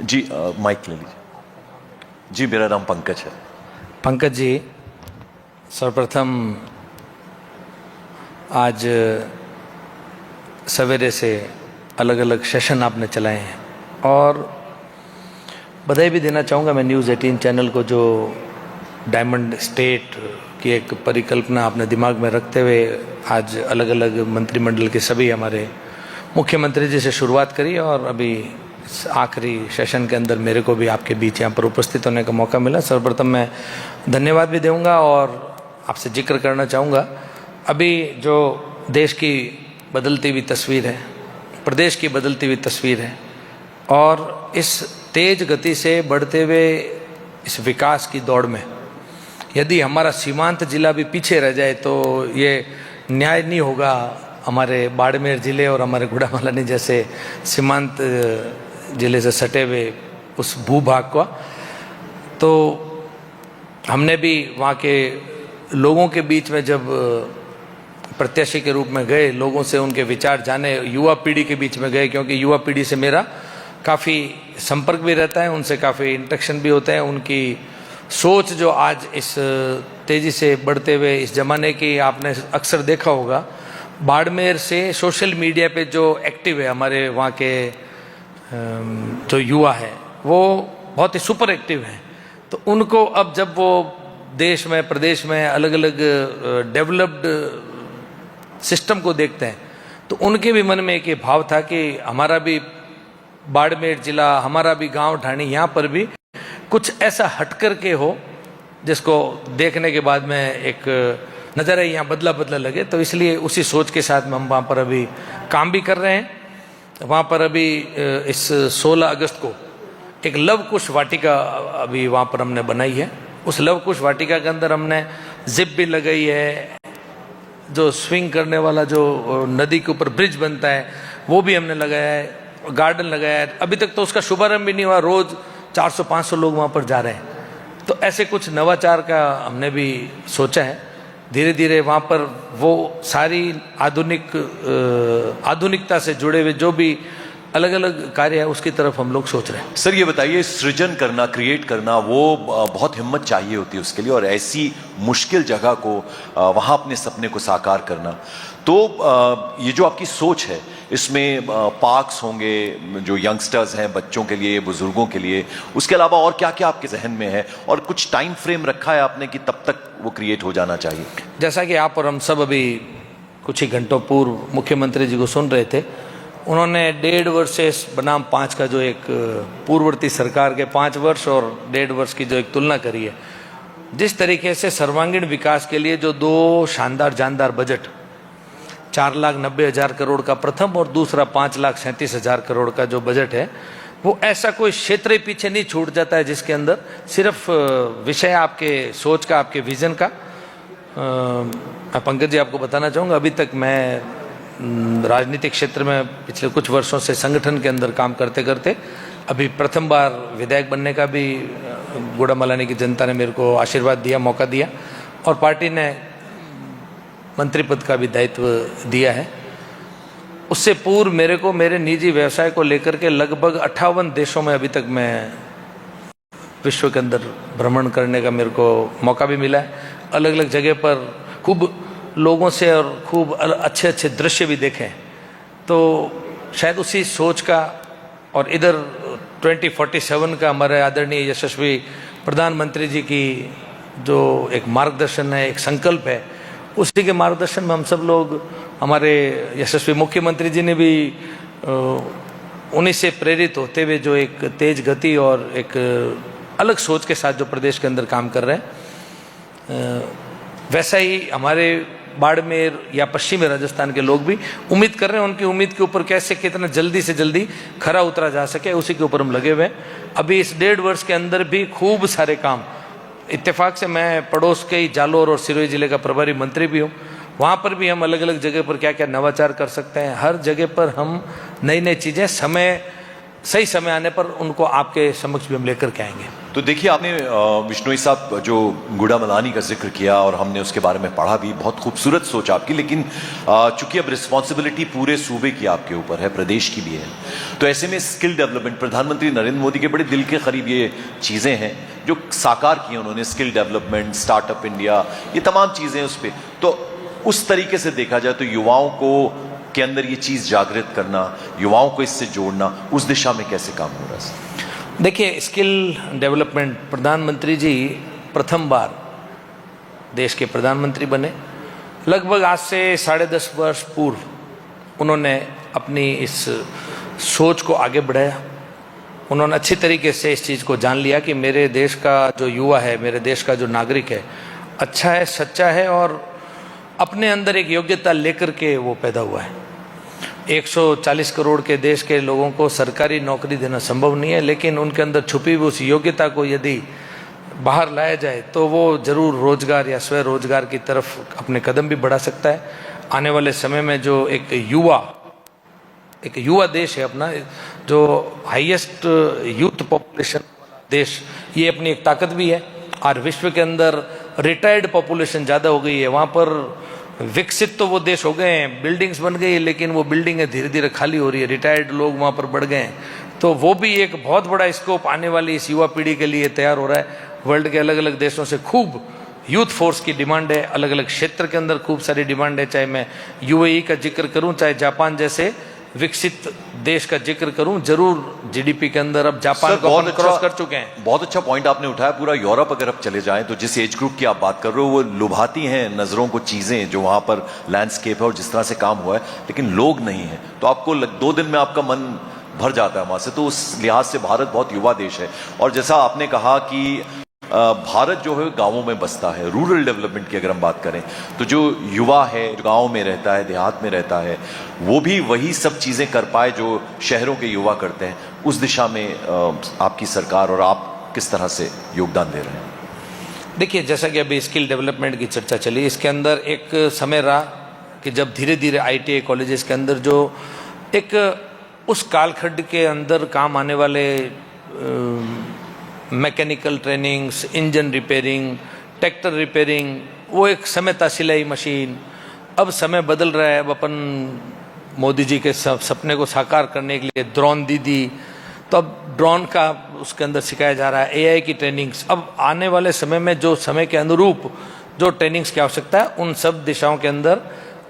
जी mic ले लीजिए। जी मेरा नाम पंकज है। पंकज जी, सर्वप्रथम आज सवेरे से अलग अलग सेशन आपने चलाए हैं और बधाई भी देना चाहूँगा मैं न्यूज़ 18 चैनल को, जो डायमंड स्टेट की एक परिकल्पना आपने दिमाग में रखते हुए आज अलग अलग मंत्रिमंडल के सभी हमारे मुख्यमंत्री जी से शुरुआत करी और अभी आखिरी सेशन के अंदर मेरे को भी आपके बीच यहाँ पर उपस्थित होने का मौका मिला। सर्वप्रथम मैं धन्यवाद भी दूंगा और आपसे जिक्र करना चाहूँगा, अभी जो देश की बदलती हुई तस्वीर है, प्रदेश की बदलती हुई तस्वीर है और इस तेज गति से बढ़ते हुए इस विकास की दौड़ में यदि हमारा सीमांत जिला भी पीछे रह जाए तो ये न्याय नहीं होगा हमारे बाड़मेर जिले और हमारे गुड़ामालानी जैसे सीमांत जिले से सटे हुए उस भूभाग का। तो हमने भी वहाँ के लोगों के बीच में जब प्रत्याशी के रूप में गए, लोगों से उनके विचार जाने, युवा पीढ़ी के बीच में गए, क्योंकि युवा पीढ़ी से मेरा काफ़ी संपर्क भी रहता है, उनसे काफ़ी इंटरेक्शन भी होते हैं। उनकी सोच जो आज इस तेज़ी से बढ़ते हुए इस ज़माने की, आपने अक्सर देखा होगा बाड़मेर से सोशल मीडिया पे जो एक्टिव है हमारे वहाँ के जो युवा है वो बहुत ही सुपर एक्टिव हैं। तो उनको अब जब वो देश में, प्रदेश में अलग अलग डेवलप्ड सिस्टम को देखते हैं तो उनके भी मन में एक ये भाव था कि हमारा भी बाड़मेर जिला, हमारा भी गांव ढाणी, यहाँ पर भी कुछ ऐसा हटकर के हो जिसको देखने के बाद में एक नज़ारा यहाँ बदला बदला लगे। तो इसलिए उसी सोच के साथ में हम वहाँ पर अभी काम भी कर रहे हैं। वहाँ पर अभी इस 16 अगस्त को एक लव कुश वाटिका अभी वहाँ पर हमने बनाई है। उस लव कुश वाटिका के अंदर हमने जिप भी लगाई है, जो स्विंग करने वाला जो नदी के ऊपर ब्रिज बनता है वो भी हमने लगाया है, गार्डन लगाया है। अभी तक तो उसका शुभारंभ भी नहीं हुआ, रोज़ 400-500 लोग वहाँ पर जा रहे हैं। तो ऐसे कुछ नवाचार का हमने भी सोचा है। धीरे धीरे वहाँ पर वो सारी आधुनिकता से जुड़े हुए जो भी अलग अलग कार्य है उसकी तरफ हम लोग सोच रहे हैं। सर ये बताइए, सृजन करना, क्रिएट करना, वो बहुत हिम्मत चाहिए होती है उसके लिए, और ऐसी मुश्किल जगह को वहाँ अपने सपने को साकार करना, तो ये जो आपकी सोच है इसमें पार्क्स होंगे जो यंगस्टर्स हैं, बच्चों के लिए, बुजुर्गों के लिए, उसके अलावा और क्या क्या आपके जहन में है और कुछ टाइम फ्रेम रखा है आपने कि तब तक वो क्रिएट हो जाना चाहिए? जैसा कि आप और हम सब अभी कुछ ही घंटों पूर्व मुख्यमंत्री जी को सुन रहे थे, उन्होंने 1.5 वर्सेस बनाम 5 का जो एक पूर्ववर्ती सरकार के 5 वर्ष और 1.5 वर्ष की जो एक तुलना करी है, जिस तरीके से सर्वांगीण विकास के लिए जो 2 शानदार जानदार बजट, 4,90,000 करोड़ का प्रथम और दूसरा 5,37,000 करोड़ का जो बजट है, वो ऐसा कोई क्षेत्र पीछे नहीं छूट जाता है जिसके अंदर सिर्फ विषय आपके सोच का, आपके विजन का। पंकज जी आपको बताना चाहूँगा, अभी तक मैं राजनीतिक क्षेत्र में पिछले कुछ वर्षों से संगठन के अंदर काम करते करते अभी प्रथम बार विधायक बनने का भी गुड़ामालानी की जनता ने मेरे को आशीर्वाद दिया, मौका दिया, और पार्टी ने मंत्री पद का भी दायित्व दिया है। उससे पूर्व मेरे को मेरे निजी व्यवसाय को लेकर के लगभग 58 देशों में अभी तक मैं विश्व के अंदर भ्रमण करने का मेरे को मौका भी मिला है। अलग अलग जगह पर खूब लोगों से और खूब अच्छे अच्छे दृश्य भी देखे। तो शायद उसी सोच का, और इधर 2047 का हमारे आदरणीय यशस्वी प्रधानमंत्री जी की जो एक मार्गदर्शन है, एक संकल्प है, उसी के मार्गदर्शन में हम सब लोग, हमारे यशस्वी मुख्यमंत्री जी ने भी उन्हीं से प्रेरित होते हुए जो एक तेज गति और एक अलग सोच के साथ जो प्रदेश के अंदर काम कर रहे हैं, वैसा ही हमारे बाड़मेर या पश्चिमी राजस्थान के लोग भी उम्मीद कर रहे हैं। उनकी उम्मीद के ऊपर कैसे कितना जल्दी से जल्दी खरा उतरा जा सके, उसी के ऊपर हम लगे हुए हैं। अभी इस 1.5 वर्ष के अंदर भी खूब सारे काम, इत्तेफाक से मैं पड़ोस के ही जालोर और सिरोही जिले का प्रभारी मंत्री भी हूँ, वहाँ पर भी हम अलग अलग जगह पर क्या क्या नवाचार कर सकते हैं, हर जगह पर हम नई नई चीज़ें समय सही समय आने पर उनको आपके समक्ष भी हम लेकर के आएंगे। तो देखिए, आपने विश्नोई साहब जो गुड़ामलानी का जिक्र किया और हमने उसके बारे में पढ़ा भी, बहुत खूबसूरत सोच आपकी, लेकिन चूंकि अब रिस्पॉन्सिबिलिटी पूरे सूबे की आपके ऊपर है, प्रदेश की भी है, तो ऐसे में स्किल डेवलपमेंट, प्रधानमंत्री नरेंद्र मोदी के बड़े दिल के करीब ये चीज़ें हैं जो साकार की उन्होंने, स्किल डेवलपमेंट, स्टार्टअप इंडिया, ये तमाम चीज़ें उस पर। तो उस तरीके से देखा जाए तो युवाओं को के अंदर ये चीज़ जागृत करना, युवाओं को इससे जोड़ना, उस दिशा में कैसे काम हो रहा है? देखिए, स्किल डेवलपमेंट, प्रधानमंत्री जी प्रथम बार देश के प्रधानमंत्री बने। लगभग आज से 10.5 वर्ष पूर्व उन्होंने अपनी इस सोच को आगे बढ़ाया। उन्होंने अच्छी तरीके से इस चीज़ को जान लिया कि मेरे देश का जो युवा है, मेरे देश का जो नागरिक है, अच्छा है, सच्चा है और अपने अंदर एक योग्यता लेकर के वो पैदा हुआ है। 140 करोड़ के देश के लोगों को सरकारी नौकरी देना संभव नहीं है, लेकिन उनके अंदर छुपी हुई उस योग्यता को यदि बाहर लाया जाए तो वो जरूर रोजगार या स्वरोजगार की तरफ अपने कदम भी बढ़ा सकता है। आने वाले समय में जो एक युवा देश है अपना, जो हाईएस्ट यूथ पॉपुलेशन देश, ये अपनी एक ताकत भी है। और विश्व के अंदर रिटायर्ड पॉपुलेशन ज़्यादा हो गई है, वहाँ पर विकसित तो वो देश हो गए हैं, बिल्डिंग्स बन गई है, लेकिन वो बिल्डिंगें धीरे धीरे खाली हो रही है, रिटायर्ड लोग वहाँ पर बढ़ गए हैं। तो वो भी एक बहुत बड़ा स्कोप आने वाली इस युवा पीढ़ी के लिए तैयार हो रहा है। वर्ल्ड के अलग अलग देशों से खूब यूथ फोर्स की डिमांड है, अलग अलग क्षेत्र के अंदर खूब सारी डिमांड है। चाहे मैं यूएई का जिक्र करूँ, चाहे जापान जैसे विकसित देश का जिक्र करूं, जरूर जीडीपी के अंदर अब जापान को अपन क्रॉस कर चुके हैं। बहुत अच्छा पॉइंट आपने उठाया। पूरा यूरोप अगर आप चले जाएं तो जिस एज ग्रुप की आप बात कर रहे हो, वो लुभाती हैं नजरों को चीजें जो वहां पर लैंडस्केप है और जिस तरह से काम हुआ है, लेकिन लोग नहीं है। तो आपको 2 दिन में आपका मन भर जाता है वहां से। तो उस लिहाज से भारत बहुत युवा देश है। और जैसा आपने कहा कि भारत जो है गांवों में बसता है, रूरल डेवलपमेंट की अगर हम बात करें तो जो युवा है, जो गांव में रहता है, देहात में रहता है, वो भी वही सब चीज़ें कर पाए जो शहरों के युवा करते हैं। उस दिशा में आपकी सरकार और आप किस तरह से योगदान दे रहे हैं? देखिए, जैसा कि अभी स्किल डेवलपमेंट की चर्चा चली, इसके अंदर एक समय रहा कि जब धीरे धीरे ITI कॉलेजेस के अंदर जो एक उस कालखंड के अंदर काम आने वाले mechanical trainings, engine repairing, tractor repairing, वो एक समय सिलाई मशीन। अब समय बदल रहा है। अब अपन मोदी जी के सपने को साकार करने के लिए ड्रोन दीदी, तो अब ड्रोन का उसके अंदर सिखाया जा रहा है, AI की ट्रेनिंग्स। अब आने वाले समय में जो समय के अनुरूप जो ट्रेनिंग्स की आवश्यकता है, उन सब दिशाओं के अंदर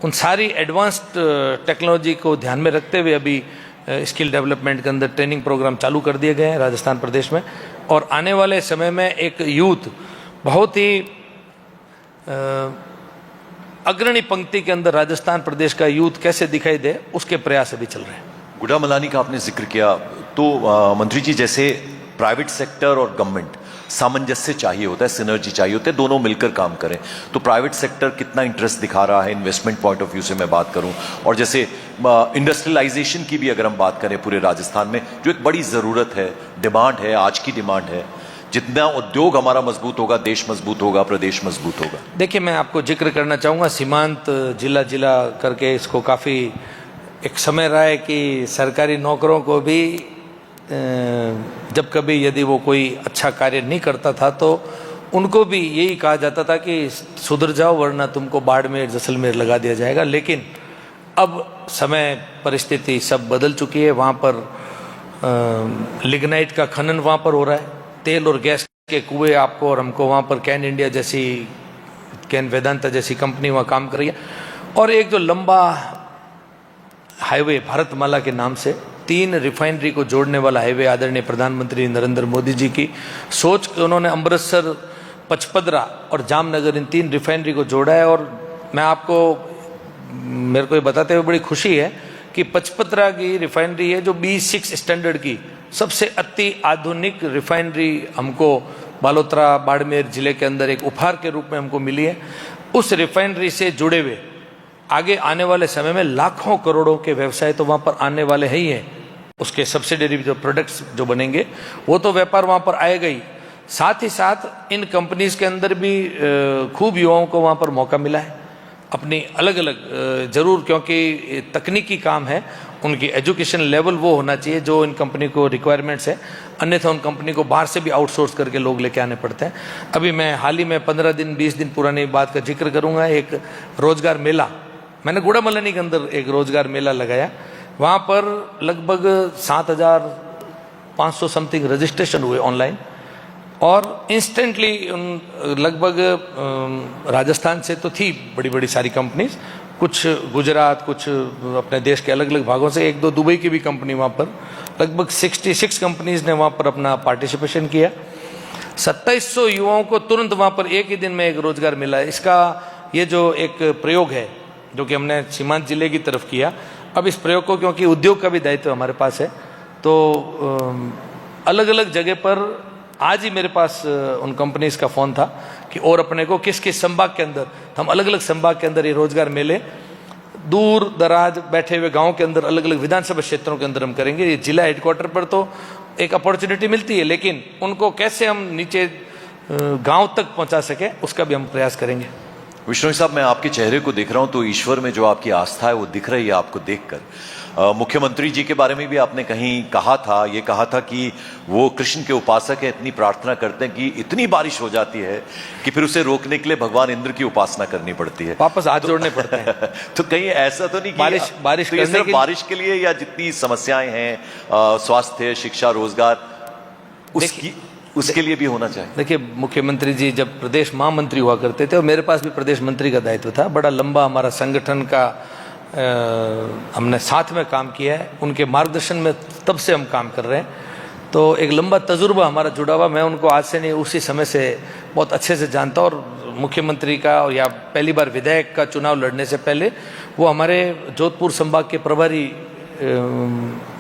उन सारी एडवांस्ड टेक्नोलॉजी को ध्यान में रखते हुए अभी स्किल डेवलपमेंट के अंदर ट्रेनिंग प्रोग्राम चालू कर दिए गए हैं राजस्थान प्रदेश में। और आने वाले समय में एक यूथ बहुत ही अग्रणी पंक्ति के अंदर राजस्थान प्रदेश का यूथ कैसे दिखाई दे, उसके प्रयास अभी चल रहे हैं। गुड़ामलानी का आपने जिक्र किया, तो मंत्री जी, जैसे प्राइवेट सेक्टर और गवर्नमेंट सामंजस्य चाहिए होता है, सिनर्जी चाहिए होता है, दोनों मिलकर काम करें। तो प्राइवेट सेक्टर कितना इंटरेस्ट दिखा रहा है इन्वेस्टमेंट पॉइंट ऑफ व्यू से मैं बात करूं, और जैसे इंडस्ट्रियलाइजेशन की भी अगर हम बात करें पूरे राजस्थान में, जो एक बड़ी ज़रूरत है, डिमांड है, आज की डिमांड है। जितना उद्योग हमारा मजबूत होगा, देश मजबूत होगा, प्रदेश मजबूत होगा। देखिए, मैं आपको जिक्र करना चाहूँगा, सीमांत जिला करके इसको काफ़ी एक समय रहा है कि सरकारी नौकरों को भी जब कभी यदि वो कोई अच्छा कार्य नहीं करता था तो उनको भी यही कहा जाता था कि सुधर जाओ वरना तुमको बाड़मेर जैसलमेर लगा दिया जाएगा। लेकिन अब समय परिस्थिति सब बदल चुकी है। वहाँ पर लिग्नाइट का खनन वहाँ पर हो रहा है, तेल और गैस के कुएं आपको और हमको वहाँ पर कैन इंडिया जैसी, कैन वेदांता जैसी कंपनी वहाँ काम कर रही है। और एक जो लंबा हाईवे भारतमाला के नाम से 3 रिफाइनरी को जोड़ने वाला हाईवे आदरणीय प्रधानमंत्री नरेंद्र मोदी जी की सोच के उन्होंने अमृतसर, पचपदरा और जामनगर इन 3 रिफाइनरी को जोड़ा है। और मैं आपको, मेरे को ये बताते हुए बड़ी खुशी है कि पचपदरा की रिफाइनरी है जो B6 स्टैंडर्ड की सबसे अति आधुनिक रिफाइनरी हमको बालोतरा बाड़मेर जिले के अंदर एक उपहार के रूप में हमको मिली है। उस रिफाइनरी से जुड़े हुए आगे आने वाले समय में लाखों करोड़ों के व्यवसाय तो वहाँ पर आने वाले ही हैं। उसके सब्सिडरी जो प्रोडक्ट्स जो बनेंगे वो तो व्यापार वहाँ पर आएगा ही। साथ ही साथ इन कंपनीज के अंदर भी खूब युवाओं को वहाँ पर मौका मिला है। अपनी अलग अलग जरूर, क्योंकि तकनीकी काम है, उनकी एजुकेशन लेवल वो होना चाहिए जो इन कंपनी को रिक्वायरमेंट्स है, अन्यथा उन कंपनी को बाहर से भी आउटसोर्स करके लोग लेके आने पड़ते हैं। अभी मैं हाल ही में 15 दिन 20 दिन पुरानी बात का जिक्र करूंगा। एक रोजगार मेला मैंने गुड़ामलनी के अंदर एक रोजगार मेला लगाया, वहाँ पर लगभग 7,500 समथिंग रजिस्ट्रेशन हुए ऑनलाइन, और इंस्टेंटली लगभग राजस्थान से तो थी बड़ी बड़ी सारी कंपनीज, कुछ गुजरात, कुछ अपने देश के अलग अलग भागों से, एक दो दुबई की भी कंपनी, वहाँ पर लगभग 66 कंपनीज ने वहाँ पर अपना पार्टिसिपेशन किया। 2700 युवाओं को तुरंत वहाँ पर एक ही दिन में एक रोजगार मिला। इसका ये जो एक प्रयोग है जो कि हमने सीमांत जिले की तरफ किया, अब इस प्रयोग को, क्योंकि उद्योग का भी दायित्व हमारे पास है, तो अलग अलग जगह पर आज ही मेरे पास उन कंपनीज का फ़ोन था कि और अपने को किस किस संभाग के अंदर, हम अलग अलग संभाग के अंदर ये रोजगार मेले दूर दराज बैठे हुए गांव के अंदर, अलग अलग विधानसभा क्षेत्रों के अंदर हम करेंगे। ये जिला हेडक्वार्टर पर तो एक अपॉर्चुनिटी मिलती है, लेकिन उनको कैसे हम नीचे गांव तक पहुंचा सके उसका भी हम प्रयास करेंगे। विश्नोई साहब, मैं आपके चेहरे को देख रहा हूं तो ईश्वर में जो आपकी आस्था है वो दिख रही है आपको देखकर। मुख्यमंत्री जी के बारे में भी आपने कहीं कहा था, ये कहा था कि वो कृष्ण के उपासक है, इतनी प्रार्थना करते हैं कि इतनी बारिश हो जाती है कि फिर उसे रोकने के लिए भगवान इंद्र की उपासना करनी पड़ती है, वापस हाथ जोड़ने पड़ते हैं। तो कहीं ऐसा तो नहीं कि बारिश तो ये सिर्फ बारिश के लिए, या जितनी समस्याएं हैं स्वास्थ्य, शिक्षा, रोजगार, उसके लिए भी होना चाहिए? देखिए, मुख्यमंत्री जी जब प्रदेश महामंत्री हुआ करते थे और मेरे पास भी प्रदेश मंत्री का दायित्व था, बड़ा लंबा हमारा संगठन का हमने साथ में काम किया है, उनके मार्गदर्शन में तब से हम काम कर रहे हैं, तो एक लंबा तजुर्बा हमारा जुड़ा हुआ। मैं उनको आज से नहीं, उसी समय से बहुत अच्छे से जानता, और मुख्यमंत्री का और या पहली बार विधायक का चुनाव लड़ने से पहले वो हमारे जोधपुर संभाग के प्रभारी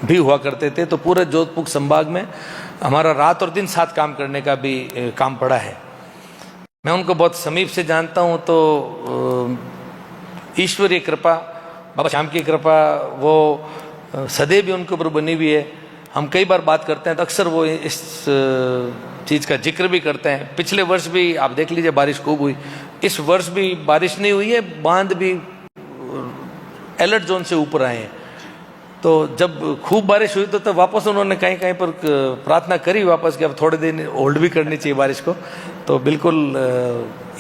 भी हुआ करते थे, तो पूरे जोधपुर संभाग में हमारा रात और दिन साथ काम करने का भी काम पड़ा है। मैं उनको बहुत समीप से जानता हूँ, तो ईश्वरीय कृपा, बाबा श्याम की कृपा वो सदैव भी उनके ऊपर बनी हुई है। हम कई बार बात करते हैं तो अक्सर वो इस चीज़ का जिक्र भी करते हैं। पिछले वर्ष भी आप देख लीजिए बारिश खूब हुई, इस वर्ष भी बारिश नहीं हुई है, बांध भी अलर्ट जोन से ऊपर आए हैं। तो जब खूब बारिश हुई तो तब वापस उन्होंने कहीं कहीं पर प्रार्थना करी वापस कि अब थोड़े दिन होल्ड भी करनी चाहिए बारिश को। तो बिल्कुल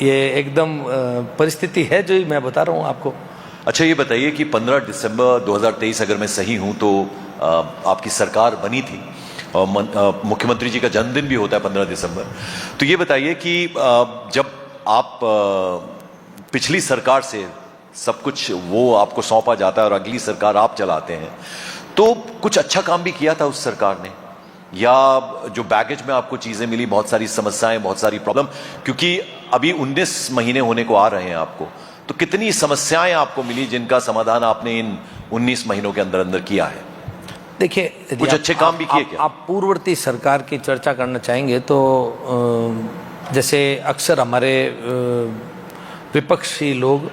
ये एकदम परिस्थिति है जो मैं बता रहा हूँ आपको। अच्छा, ये बताइए कि 15 दिसंबर 2023 अगर मैं सही हूं तो आपकी सरकार बनी थी, और मुख्यमंत्री जी का जन्मदिन भी होता है 15 दिसंबर। तो ये बताइए कि जब आप पिछली सरकार से सब कुछ वो आपको सौंपा जाता है और अगली सरकार आप चलाते हैं, तो कुछ अच्छा काम भी किया था उस सरकार ने, या जो बैगेज में आपको चीजें मिली, बहुत सारी समस्याएं, बहुत सारी प्रॉब्लम, क्योंकि अभी 19 महीने होने को आ रहे हैं आपको, तो कितनी समस्याएं आपको मिली जिनका समाधान आपने इन 19 महीनों के अंदर अंदर किया है? देखिए, कुछ अच्छे काम भी किए क्या? आप पूर्ववर्ती सरकार की चर्चा करना चाहेंगे तो जैसे अक्सर हमारे विपक्षी लोग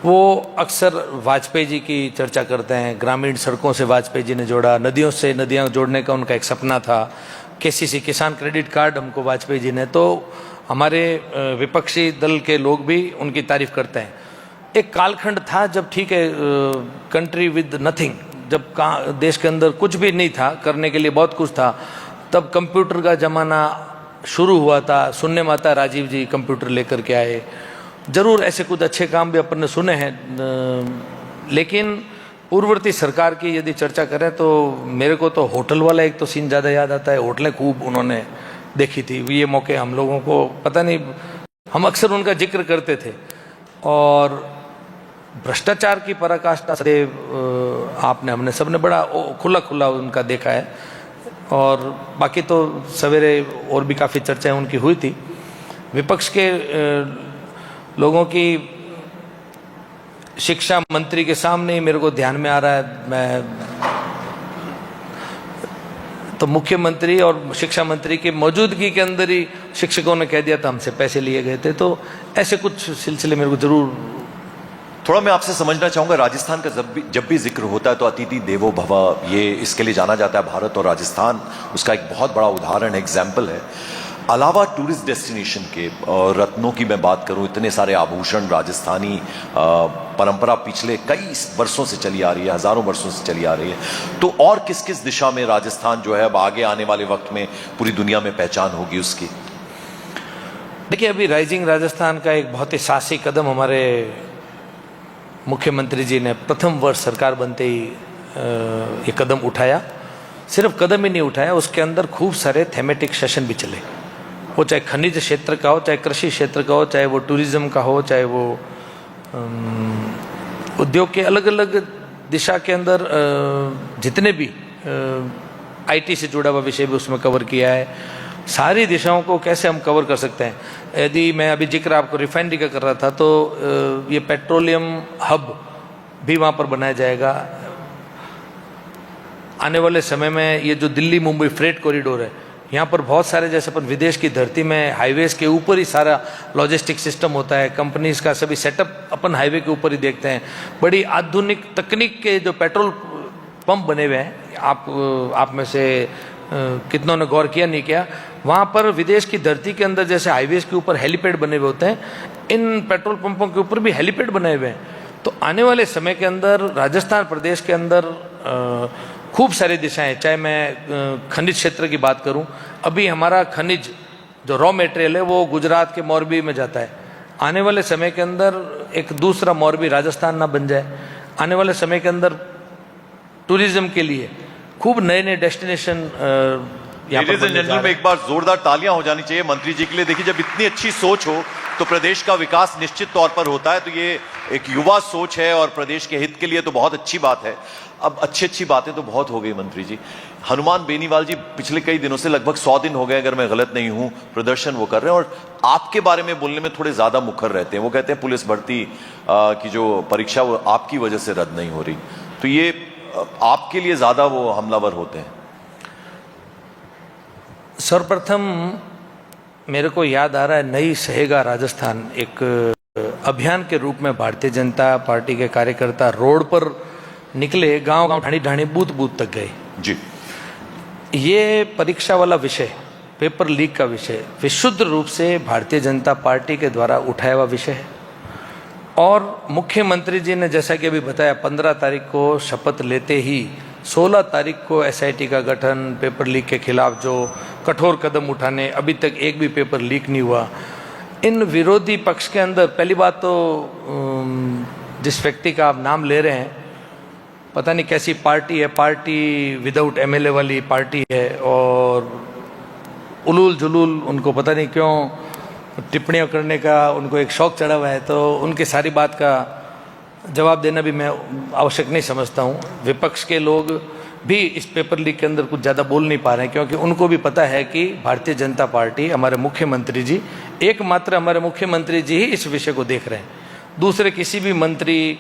वो अक्सर वाजपेयी जी की चर्चा करते हैं। ग्रामीण सड़कों से वाजपेयी जी ने जोड़ा, नदियों से नदियां जोड़ने का उनका एक सपना था, केसीसी किसान क्रेडिट कार्ड हमको वाजपेयी जी ने, तो हमारे विपक्षी दल के लोग भी उनकी तारीफ करते हैं। एक कालखंड था जब, ठीक है, कंट्री विद नथिंग, जब देश के अंदर कुछ भी नहीं था, करने के लिए बहुत कुछ था, तब कंप्यूटर का जमाना शुरू हुआ था। सुनने में आता है राजीव जी कंप्यूटर लेकर के आए, जरूर ऐसे कुछ अच्छे काम भी अपन ने सुने हैं, लेकिन पूर्ववर्ती सरकार की यदि चर्चा करें तो मेरे को तो होटल वाला एक तो सीन ज़्यादा याद आता है। होटलें खूब उन्होंने देखी थी, ये मौके हम लोगों को पता नहीं, हम अक्सर उनका जिक्र करते थे। और भ्रष्टाचार की पराकाष्ठा से आपने, हमने सबने बड़ा खुला खुला उनका देखा है। और बाकी तो सवेरे और भी काफ़ी चर्चाएं उनकी हुई थी। विपक्ष के लोगों की शिक्षा मंत्री के सामने ही मेरे को ध्यान में आ रहा है, मैं तो मुख्यमंत्री और शिक्षा मंत्री की मौजूदगी के अंदर ही शिक्षकों ने कह दिया था हमसे पैसे लिए गए थे। तो ऐसे कुछ सिलसिले मेरे को जरूर थोड़ा मैं आपसे समझना चाहूंगा। राजस्थान का जब भी जिक्र होता है तो अतिथि देवो भव, ये इसके लिए जाना जाता है भारत, और राजस्थान उसका एक बहुत बड़ा उदाहरण, एग्जाम्पल है। अलावा टूरिस्ट डेस्टिनेशन के रत्नों की मैं बात करूं, इतने सारे आभूषण, राजस्थानी परंपरा पिछले कई वर्षों से चली आ रही है, हजारों वर्षों से चली आ रही है, तो और किस किस दिशा में राजस्थान जो है अब आगे आने वाले वक्त में पूरी दुनिया में पहचान होगी उसकी? देखिए, अभी राइजिंग राजस्थान का एक बहुत ही साहसी कदम हमारे मुख्यमंत्री जी ने प्रथम वर्ष सरकार बनते ही ये कदम उठाया। सिर्फ कदम ही नहीं उठाया, उसके अंदर खूब सारे थेमेटिक सेशन भी चले, वो चाहे खनिज क्षेत्र का हो, चाहे कृषि क्षेत्र का हो, चाहे वो टूरिज्म का हो, चाहे वो उद्योग के अलग अलग दिशा के अंदर जितने भी आईटी से जुड़ा हुआ विषय भी उसमें कवर किया है। सारी दिशाओं को कैसे हम कवर कर सकते हैं। यदि मैं अभी जिक्र आपको रिफाइनरी का कर रहा था, तो ये पेट्रोलियम हब भी वहाँ पर बनाया जाएगा। आने वाले समय में ये जो दिल्ली मुंबई फ्रेट कॉरिडोर है, यहाँ पर बहुत सारे, जैसे अपन विदेश की धरती में हाईवेज के ऊपर ही सारा लॉजिस्टिक सिस्टम होता है, कंपनीज का सभी सेटअप अपन हाईवे के ऊपर ही देखते हैं। बड़ी आधुनिक तकनीक के जो पेट्रोल पंप बने हुए हैं, आप में से कितनों ने गौर किया नहीं किया, वहाँ पर विदेश की धरती के अंदर जैसे हाईवेज के ऊपर हेलीपैड बने हुए होते हैं, इन पेट्रोल पंपों के ऊपर भी हेलीपैड बनाए हुए हैं। तो आने वाले समय के अंदर राजस्थान प्रदेश के अंदर खूब सारी दिशाएं, चाहे मैं खनिज क्षेत्र की बात करूं, अभी हमारा खनिज जो रॉ मटेरियल है वो गुजरात के मोरबी में जाता है। आने वाले समय के अंदर एक दूसरा मोरबी राजस्थान ना बन जाए। आने वाले समय के अंदर टूरिज्म के लिए खूब नए नए डेस्टिनेशन लेडीज एंड जेंटलमैन, में एक बार जोरदार तालियां हो जानी चाहिए मंत्री जी के लिए। देखिए, जब इतनी अच्छी सोच हो तो प्रदेश का विकास निश्चित तौर पर होता है। तो ये एक युवा सोच है और प्रदेश के हित के लिए तो बहुत अच्छी बात है। अब अच्छी बातें तो बहुत हो गई मंत्री जी। हनुमान बेनीवाल जी पिछले कई दिनों से, लगभग 100 दिन हो गए अगर मैं गलत नहीं हूं, प्रदर्शन वो कर रहे हैं और आपके बारे में बोलने में थोड़े ज्यादा मुखर रहते हैं। वो कहते हैं पुलिस भर्ती की जो परीक्षा वो आपकी वजह से रद्द नहीं हो रही, तो ये आपके लिए ज्यादा वो हमलावर होते हैं। सर्वप्रथम मेरे को याद आ रहा है, नई सहेगा राजस्थान एक अभियान के रूप में भारतीय जनता पार्टी के कार्यकर्ता रोड पर निकले, गांव गांव, ढाणी ढाणी, बूथ बूथ तक गए जी। ये परीक्षा वाला विषय, पेपर लीक का विषय, विशुद्ध रूप से भारतीय जनता पार्टी के द्वारा उठाया हुआ विषय है। और मुख्यमंत्री जी ने जैसा कि अभी बताया, 15 तारीख को शपथ लेते ही 16 तारीख को एसआईटी का गठन, पेपर लीक के खिलाफ जो कठोर कदम उठाने, अभी तक एक भी पेपर लीक नहीं हुआ। इन विरोधी पक्ष के अंदर पहली बात तो जिस व्यक्ति का आप नाम ले रहे हैं, पता नहीं कैसी पार्टी है, पार्टी विदाउट एमएलए वाली पार्टी है, और उलूल जुलूल उनको पता नहीं क्यों टिप्पणियाँ करने का उनको एक शौक चढ़ा हुआ है। तो उनकी सारी बात का जवाब देना भी मैं आवश्यक नहीं समझता हूँ। विपक्ष के लोग भी इस पेपर लीक के अंदर कुछ ज़्यादा बोल नहीं पा रहे हैं, क्योंकि उनको भी पता है कि भारतीय जनता पार्टी, हमारे मुख्यमंत्री जी, एकमात्र हमारे मुख्यमंत्री जी ही इस विषय को देख रहे हैं। दूसरे किसी भी मंत्री,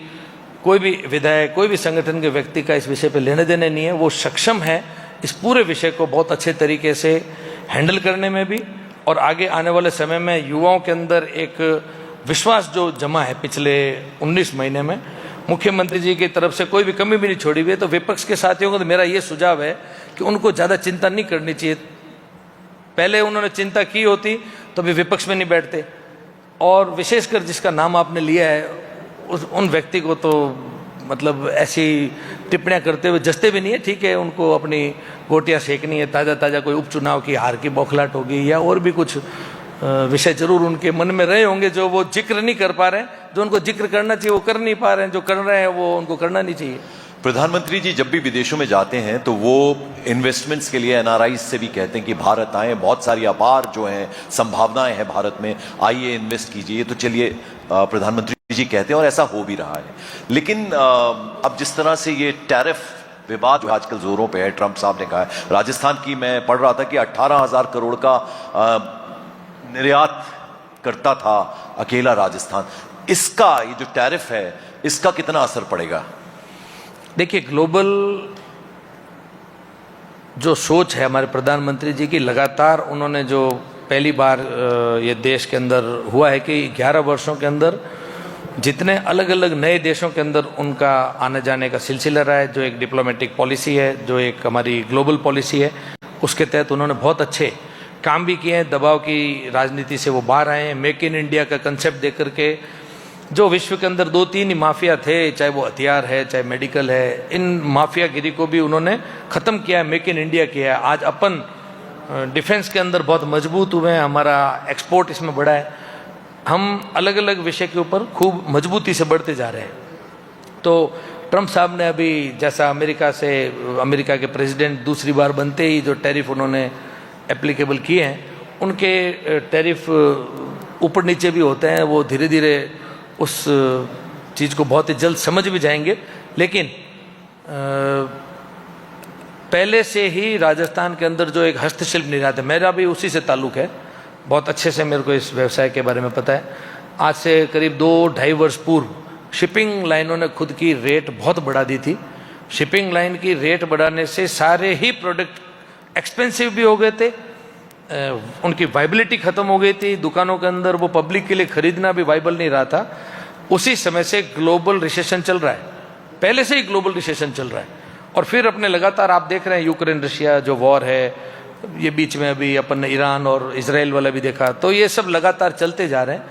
कोई भी विधायक, कोई भी संगठन के व्यक्ति का इस विषय पे लेने देने नहीं है। वो सक्षम है इस पूरे विषय को बहुत अच्छे तरीके से हैंडल करने में भी, और आगे आने वाले समय में युवाओं के अंदर एक विश्वास जो जमा है पिछले 19 महीने में, मुख्यमंत्री जी की तरफ से कोई भी कमी भी नहीं छोड़ी हुई है। तो विपक्ष के साथियों को तो मेरा ये सुझाव है कि उनको ज़्यादा चिंता नहीं करनी चाहिए। पहले उन्होंने चिंता की होती तो भी विपक्ष में नहीं बैठते। और विशेषकर जिसका नाम आपने लिया है, उन व्यक्ति को तो मतलब ऐसी टिप्पणियां करते हुए जस्ते भी नहीं है। ठीक है, उनको अपनी गोटियां सेकनी है, ताज़ा ताज़ा कोई उपचुनाव की हार की बौखलाहट होगी, या और भी कुछ विषय जरूर उनके मन में रहे होंगे जो वो जिक्र नहीं कर पा रहे हैं। जो उनको जिक्र करना चाहिए वो कर नहीं पा रहे हैं, जो कर रहे हैं वो उनको करना नहीं चाहिए। प्रधानमंत्री जी जब भी विदेशों में जाते हैं तो वो इन्वेस्टमेंट्स के लिए एनआरआई से भी कहते हैं कि भारत आए, बहुत सारी अपार जो हैं संभावनाएं हैं भारत में, आइए इन्वेस्ट कीजिए। तो चलिए, प्रधानमंत्री जी कहते हैं और ऐसा हो भी रहा है। लेकिन अब जिस तरह से ये टैरिफ विवाद जो आजकल जोरों पे है, ट्रंप साहब ने कहा है, राजस्थान की मैं पढ़ रहा था कि 18,000 करोड़ का निर्यात करता था अकेला राजस्थान। इसका ये जो टैरिफ है, इसका कितना असर पड़ेगा? देखिए, ग्लोबल जो सोच है हमारे प्रधानमंत्री जी की, लगातार उन्होंने जो पहली बार ये देश के अंदर हुआ है कि 11 वर्षों के अंदर जितने अलग अलग नए देशों के अंदर उनका आने जाने का सिलसिला रहा है, जो एक डिप्लोमेटिक पॉलिसी है, जो एक हमारी ग्लोबल पॉलिसी है, उसके तहत उन्होंने बहुत अच्छे काम भी किए हैं, दबाव की राजनीति से वो बाहर आए हैं। मेक इन इंडिया का कंसेप्ट दे करके जो विश्व के अंदर 2-3 ही माफिया थे, चाहे वो हथियार है चाहे मेडिकल है, इन माफियागिरी को भी उन्होंने ख़त्म किया है, मेक इन इंडिया किया है। आज अपन डिफेंस के अंदर बहुत मजबूत हुए हैं, हमारा एक्सपोर्ट इसमें बढ़ा है, हम अलग अलग विषय के ऊपर खूब मजबूती से बढ़ते जा रहे हैं। तो ट्रम्प साहब ने अभी जैसा अमेरिका के प्रेसिडेंट दूसरी बार बनते ही जो टैरिफ उन्होंने एप्लीकेबल किए हैं, उनके टैरिफ ऊपर नीचे भी होते हैं, वो धीरे धीरे उस चीज़ को बहुत ही जल्द समझ भी जाएंगे। लेकिन पहले से ही राजस्थान के अंदर जो एक हस्तशिल्प निर्यात है, मेरा भी उसी से ताल्लुक़ है, बहुत अच्छे से मेरे को इस व्यवसाय के बारे में पता है। आज से करीब 2-2.5 वर्ष पूर्व शिपिंग लाइनों ने खुद की रेट बहुत बढ़ा दी थी। शिपिंग लाइन की रेट बढ़ाने से सारे ही प्रोडक्ट एक्सपेंसिव भी हो गए थे, उनकी वाइबिलिटी ख़त्म हो गई थी, दुकानों के अंदर वो पब्लिक के लिए खरीदना भी वाइबल नहीं रहा था। उसी समय से ग्लोबल रिसेशन चल रहा है, पहले से ही ग्लोबल रिसेशन चल रहा है। और फिर अपने लगातार आप देख रहे हैं यूक्रेन रशिया जो वॉर है, ये बीच में अभी अपन ने ईरान और इजराइल वाला भी देखा, तो ये सब लगातार चलते जा रहे हैं।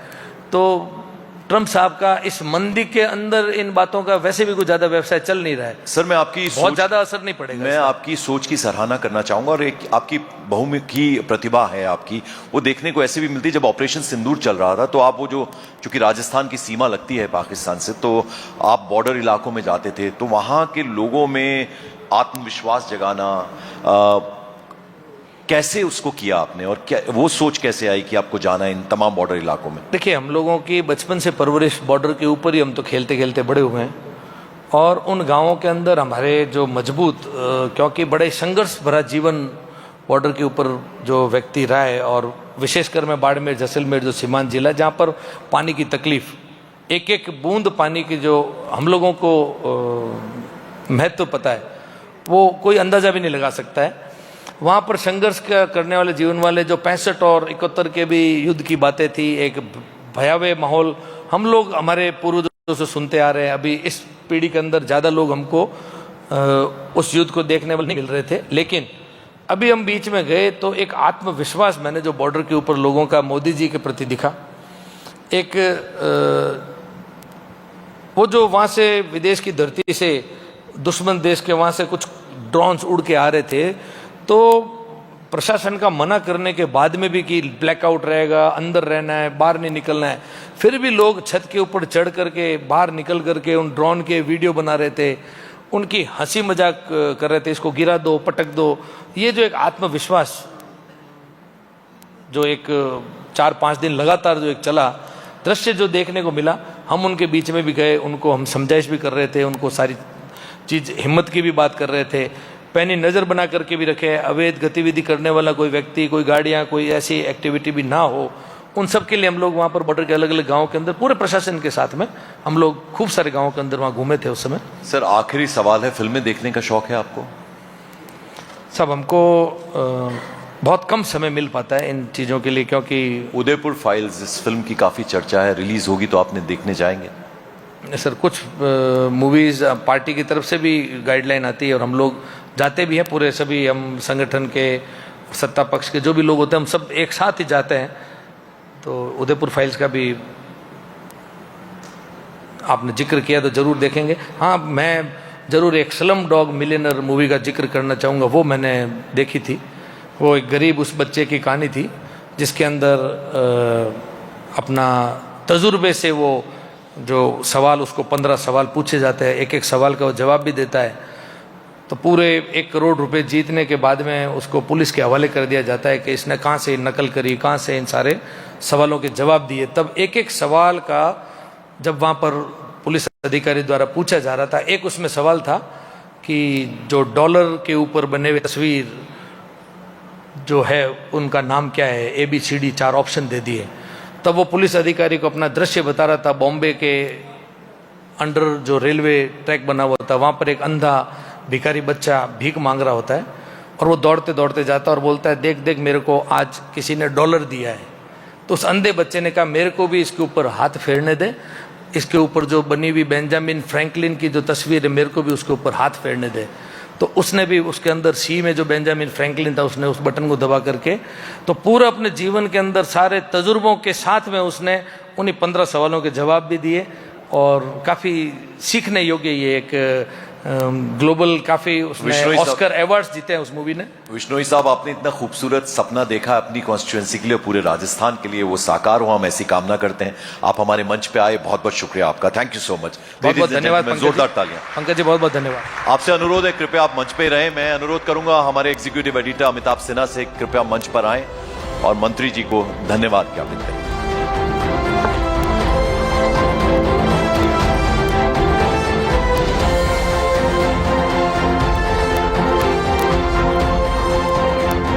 तो ट्रम्प साहब का इस मंदी के अंदर इन बातों का वैसे भी कुछ ज्यादा व्यवसाय चल नहीं रहा है। सर मैं आपकी बहुत ज्यादा असर नहीं पड़ेगा। मैं आपकी सोच की सराहना करना चाहूंगा, और एक आपकी बहुमुखी प्रतिभा है आपकी, वो देखने को ऐसे भी मिलती है। जब ऑपरेशन सिंदूर चल रहा था तो आप वो जो चूंकि राजस्थान की सीमा लगती है पाकिस्तान से, तो आप बॉर्डर इलाकों में जाते थे, तो वहां के लोगों में आत्मविश्वास जगाना, कैसे उसको किया आपने, और क्या वो सोच कैसे आई कि आपको जाना है इन तमाम बॉर्डर इलाकों में? देखिए, हम लोगों की बचपन से परवरिश बॉर्डर के ऊपर ही, हम तो खेलते खेलते बड़े हुए हैं। और उन गांवों के अंदर हमारे जो मजबूत, क्योंकि बड़े संघर्ष भरा जीवन बॉर्डर के ऊपर जो व्यक्ति रहा है, और विशेषकर मैं बाड़मेर जैसलमेर जो सीमांत जिला, जहाँ पर पानी की तकलीफ, एक एक बूंद पानी की जो हम लोगों को महत्व पता है, वो कोई अंदाज़ा भी नहीं लगा सकता है। वहाँ पर संघर्ष करने वाले जीवन वाले जो 65 और 71 के भी युद्ध की बातें थी, एक भयावह माहौल हम लोग हमारे पूर्वजों से सुनते आ रहे हैं। अभी इस पीढ़ी के अंदर ज़्यादा लोग हमको उस युद्ध को देखने वाले नहीं मिल रहे थे, लेकिन अभी हम बीच में गए तो एक आत्मविश्वास मैंने जो बॉर्डर के ऊपर लोगों का मोदी जी के प्रति दिखा। एक वो जो वहाँ से विदेश की धरती से, दुश्मन देश के वहाँ से कुछ ड्रोन्स उड़ के आ रहे थे, तो प्रशासन का मना करने के बाद में भी कि ब्लैकआउट रहेगा, अंदर रहना है, बाहर नहीं निकलना है, फिर भी लोग छत के ऊपर चढ़ करके बाहर निकल करके उन ड्रोन के वीडियो बना रहे थे, उनकी हंसी मजाक कर रहे थे, इसको गिरा दो, पटक दो। ये जो एक आत्मविश्वास जो एक 4-5 दिन लगातार जो एक चला दृश्य जो देखने को मिला, हम उनके बीच में भी गए, उनको हम समझाइश भी कर रहे थे, उनको सारी चीज़ हिम्मत की भी बात कर रहे थे, पैनी नज़र बना करके भी रखे, अवैध गतिविधि करने वाला कोई व्यक्ति, कोई गाड़ियाँ, कोई ऐसी एक्टिविटी भी ना हो, उन सब के लिए हम लोग वहाँ पर बॉर्डर के अलग अलग गांवों के अंदर पूरे प्रशासन के साथ में हम लोग खूब सारे गांवों के अंदर वहाँ घूमे थे उस समय। सर आखिरी सवाल है, फिल्में देखने का शौक है आपको? सब हमको बहुत कम समय मिल पाता है इन चीज़ों के लिए, क्योंकि उदयपुर फाइल्स इस फिल्म की काफ़ी चर्चा है, रिलीज होगी तो आपने देखने जाएंगे? सर कुछ मूवीज़ पार्टी की तरफ से भी गाइडलाइन आती है और हम लोग जाते भी हैं, पूरे सभी हम संगठन के, सत्ता पक्ष के जो भी लोग होते हैं, हम सब एक साथ ही जाते हैं। तो उदयपुर फाइल्स का भी आपने जिक्र किया तो जरूर देखेंगे। हाँ, मैं जरूर एक स्लम डॉग मिलियनर मूवी का जिक्र करना चाहूँगा, वो मैंने देखी थी। वो एक गरीब उस बच्चे की कहानी थी जिसके अंदर अपना तजुर्बे से वो जो सवाल, उसको 15 सवाल पूछे जाते हैं, एक एक सवाल का वो जवाब भी देता है। तो पूरे 1 करोड़ रुपए जीतने के बाद में उसको पुलिस के हवाले कर दिया जाता है कि इसने कहाँ से नकल करी, कहाँ से इन सारे सवालों के जवाब दिए। तब एक एक सवाल का जब वहाँ पर पुलिस अधिकारी द्वारा पूछा जा रहा था, एक उसमें सवाल था कि जो डॉलर के ऊपर बने हुए तस्वीर जो है उनका नाम क्या है, ABCD 4 ऑप्शन दे दिए। तब वो पुलिस अधिकारी को अपना दृश्य बता रहा था, बॉम्बे के अंडर जो रेलवे ट्रैक बना हुआ था, वहाँ पर एक अंधा भिखारी बच्चा भीख मांग रहा होता है, और वो दौड़ते दौड़ते जाता है और बोलता है, देख देख मेरे को आज किसी ने डॉलर दिया है। तो उस अंधे बच्चे ने कहा, मेरे को भी इसके ऊपर हाथ फेरने दे, इसके ऊपर जो बनी हुई बेंजामिन फ्रैंकलिन की जो तस्वीर है, मेरे को भी उसके ऊपर हाथ फेरने दे। तो उसने भी उसके अंदर सी में जो बेंजामिन फ्रैंकलिन था उसने उस बटन को दबा करके तो पूरा अपने जीवन के अंदर सारे तजुर्बों के साथ में उसने उन्हीं 15 सवालों के जवाब भी दिए और काफ़ी सीखने योग्य ये एक ग्लोबल काफ़ी उसने विश्नोई साहब- ऑस्कर अवार्ड्स जीते हैं उस मूवी ने। विश्नोई साहब, आपने इतना खूबसूरत सपना देखा अपनी कॉन्स्टिट्यूएंसी के लिए, पूरे राजस्थान के लिए, वो साकार हो, हम ऐसी कामना करते हैं। आप हमारे मंच पे आए, बहुत बहुत शुक्रिया आपका, थैंक यू सो मच। बहुत बहुत धन्यवाद जोरदार तालियां। पंकज जी, बहुत बहुत धन्यवाद। आपसे अनुरोध है, कृपया आप मंच पे रहें। मैं अनुरोध करूंगा हमारे एग्जीक्यूटिव एडिटर अमिताभ सिन्हा से, कृपया मंच पर आएं और मंत्री जी को धन्यवाद ज्ञापित करें।